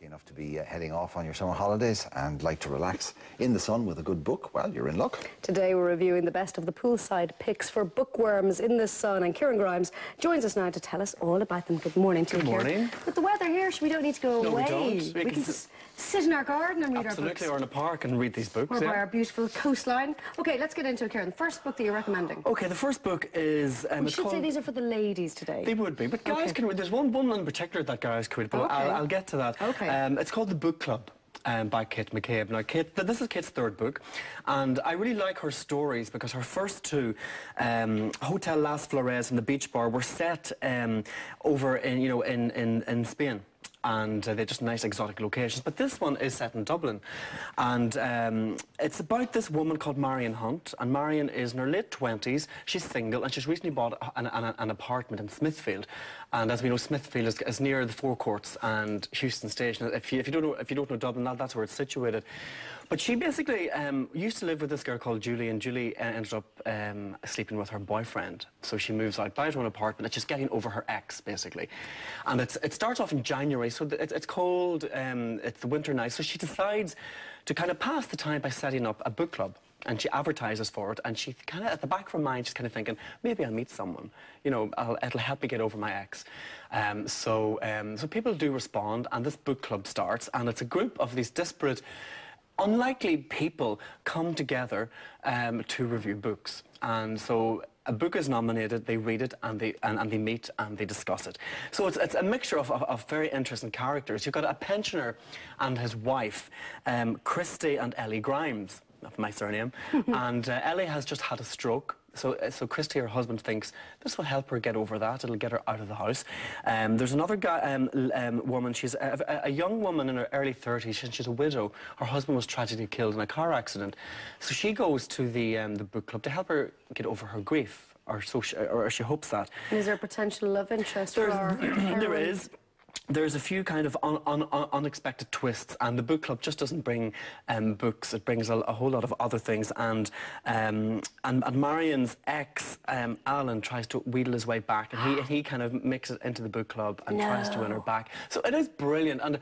lucky enough to be heading off on your summer holidays and like to relax in the sun with a good book, well, you're in luck. Today we're reviewing the best of the poolside picks for bookworms in the sun, and Kieran Grimes joins us now to tell us all about them. Good morning to you, Kieran. Good morning. With the weather here, we don't need to go away. We don't. We can just sit in our garden and read our books. Absolutely, or in a park and read these books. Or by our beautiful coastline. Okay, let's get into it, Kieran. The first book that you're recommending. Okay, the first book is... we should say these are for the ladies today. They would be, but guys can read. There's one in particular that guys can read, but I'll get to that. Okay. It's called The Book Club. By Kate McCabe. Now, this is Kate's third book, and I really like her stories because her first two, Hotel Las Flores and The Beach Bar, were set over in Spain. And they're just nice exotic locations. But this one is set in Dublin. And it's about this woman called Marian Hunt. And Marian is in her late 20s. She's single, and she's recently bought an apartment in Smithfield. And as we know, Smithfield is near the forecourts and Houston Station. If you don't know Dublin, that's where it's situated. But she basically used to live with this girl called Julie, and Julie ended up sleeping with her boyfriend. So she moves out, buys her own apartment, and she's getting over her ex, basically. And it starts off in January, so it's cold, it's the winter night, so she decides to kind of pass the time by setting up a book club. And she advertises for it, and she kind of, at the back of her mind, she's kind of thinking, maybe I'll meet someone. You know, it'll help me get over my ex. So people do respond, and this book club starts, and it's a group of these disparate, unlikely people come together to review books. And so a book is nominated, they read it, and they meet and they discuss it. So it's a mixture of very interesting characters. You've got a pensioner and his wife, Christy and Ellie Grimes, that's my surname, and Ellie has just had a stroke. So Christy, her husband, thinks this will help her get over that. It'll get her out of the house. There's another woman. She's a young woman in her early 30s. She's a widow. Her husband was tragically killed in a car accident. So she goes to the book club to help her get over her grief, or she hopes that. And is there a potential love interest for our There is. There's a few kind of unexpected twists, and the book club just doesn't bring books. It brings a whole lot of other things, and Marian's ex, Alan, tries to wheedle his way back, and he kind of makes it into the book club and tries to win her back. So it is brilliant. And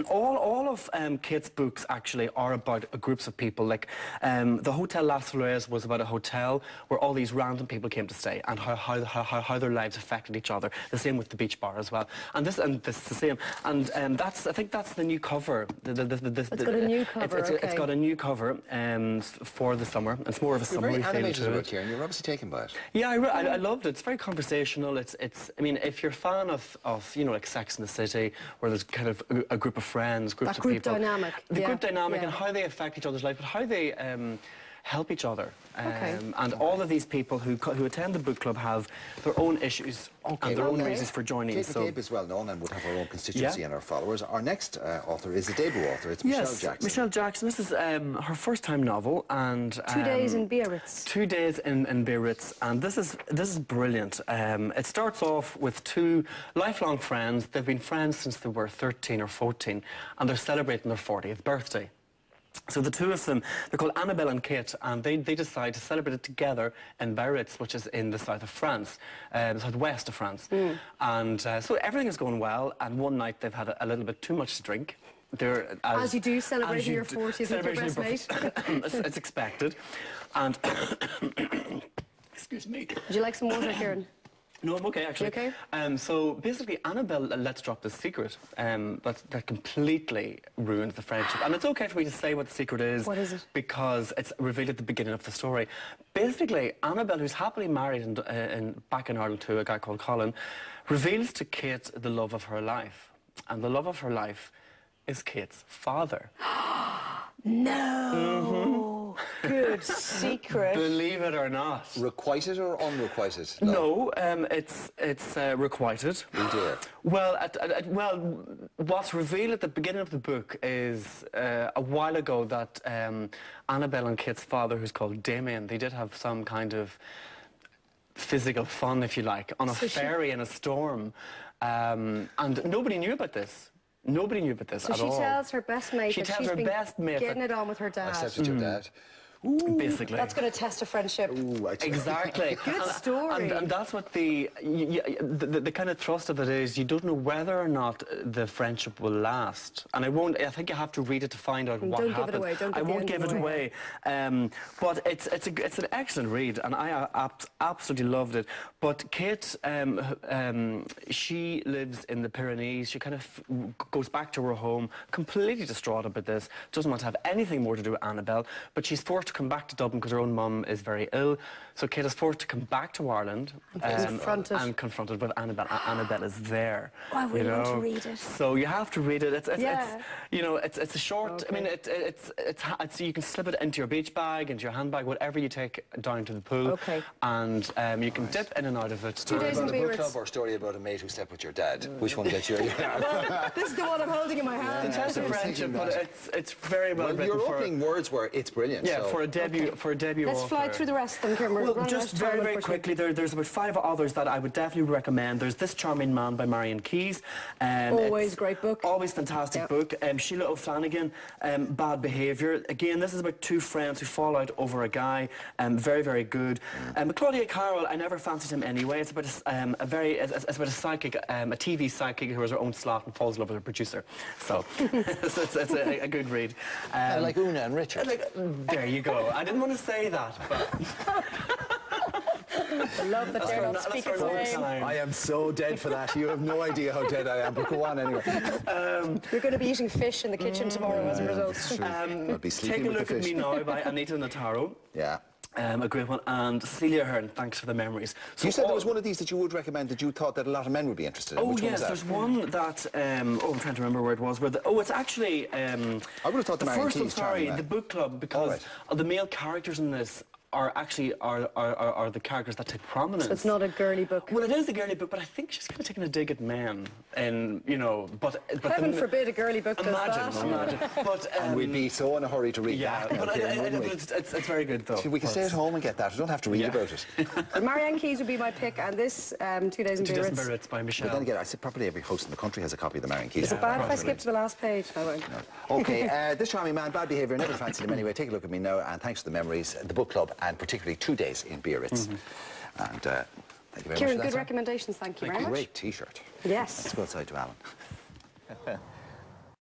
all of Kate's books actually are about groups of people. Like the Hotel Las Flores was about a hotel where all these random people came to stay, and how their lives affected each other. The same with the Beach Bar as well. And this is the same. And I think that's the new cover. It's got a new cover. It's got a new cover for the summer. It's more of a summery feel to it. Kieran, you're obviously taken by it. Yeah, I loved it. It's very conversational. I mean, if you're a fan of like Sex and the City, where there's kind of a group of friends, groups of people. Dynamic. The group dynamic and how they affect each other's life, but how they help each other. And all of these people who attend the book club have their own issues and their own reasons for joining. Kate McCabe is well known and would have her own constituency and her followers. Our next author is a debut author. It's Michelle Jackson. Michelle Jackson. This is her first-time novel, and 2 days in Biarritz. 2 days in Biarritz, and this is brilliant. It starts off with two lifelong friends. They've been friends since they were 13 or 14, and they're celebrating their 40th birthday. So the two of them, they're called Annabelle and Kate, and they decide to celebrate it together in Biarritz, which is in the south of France, the southwest of France. And so everything is going well, and one night they've had a little bit too much to drink. As you do, celebrating your 40th with your best mate. It's expected. And excuse me. Would you like some water, Kieran? No, I'm okay, actually. You okay? So basically, Annabelle lets drop this secret that completely ruins the friendship. And it's okay for me to say what the secret is. What is it? Because it's revealed at the beginning of the story. Basically, Annabelle, who's happily married back in Ireland to a guy called Colin, reveals to Kate the love of her life. And the love of her life is Kate's father. No! Good secret. Believe it or not. Requited or unrequited? No, it's requited. Oh dear. Well, well, what's revealed at the beginning of the book is a while ago that Annabelle and Kate's father, who's called Damien, they did have some kind of physical fun, if you like, on a ferry in a storm, and nobody knew about this. Nobody knew about this at all. So she tells her best mate that she's been getting it on with her dad. Except with your dad. basically. That's going to test a friendship. Ooh, exactly. Good story. And that's what the kind of thrust of it is. You don't know whether or not the friendship will last. And I think you have to read it to find out what Don't happened. give it away. Don't I won't give it away. But it's an excellent read, and I absolutely loved it. But Kate, she lives in the Pyrenees. She kind of goes back to her home, completely distraught about this, doesn't want to have anything more to do with Annabelle, but she's forced to come back to Dublin because her own mum is very ill. So Kate is forced to come back to Ireland and confronted with Annabelle. Annabelle is there. Oh, I really want to read it. So you have to read it. It's you know, it's a short. Okay. I mean, it's you can slip it into your beach bag, into your handbag, whatever you take down to the pool. Okay. And you can dip in and out of it. Story about a book club or story about a mate who slept with your dad? Which one gets you? Well, this is the one I'm holding in my hand. It's a test of friendship, but it's very well written. Your opening words were, "It's brilliant." Yeah, so. for a debut Let's author. fly through the rest of them, Kieran. Well, just very quickly, there's about 5 others that I would definitely recommend. There's This Charming Man by Marian Keyes. Always great book. Always fantastic book. Sheila O'Flanagan, Bad Behaviour. Again, this is about 2 friends who fall out over a guy. Very good. Claudia, Carroll, I never fancied him anyway. It's about it's about a psychic, a TV psychic who has her own slot and falls in love with her producer. So it's a good read. Like Una and Richard. There you go. I didn't want to say that, but... I love that they're not speaking I am so dead for that. You have no idea how dead I am, but go on anyway. You're going to be eating fish in the kitchen tomorrow as a result. I'll be sleeping Take a with Look the at fish. Me Now by Anita Notaro. Yeah. A great one. And Cecilia Ahern, Thanks for the Memories. So You said there was one of these that you would recommend that you thought that a lot of men would be interested in. Oh, Which one yes, was that? there's one that... I'm trying to remember where it was. It's actually... I would have thought the Marian first one, Keyes sorry, Charming the Man. book club, because the male characters in this are actually the characters that take prominence. So it's not a girly book. Well, it is a girly book, but I think she's kind of taking a dig at men, and you know, but Heaven forbid a girly book does that. Imagine. But And we'd be so in a hurry to read that. but it's very good though. We can stay at home and get that. We don't have to read about it. Marian Keyes would be my pick, and this 2 Days in 2 Days in Biarritz. Biarritz by Michelle. But then again, I said probably every host in the country has a copy of the Marian Keyes. Is it bad if I skip to the last page? I won't. Okay, This Charming Man, Bad Behaviour, never fancied him anyway. Take a look at me now, and thanks for the memories, the book club, and particularly 2 days in Biarritz. And thank you very much. Kieran, good recommendations. Thank you very much. Great T-shirt. Yes. Let's go outside to Alan.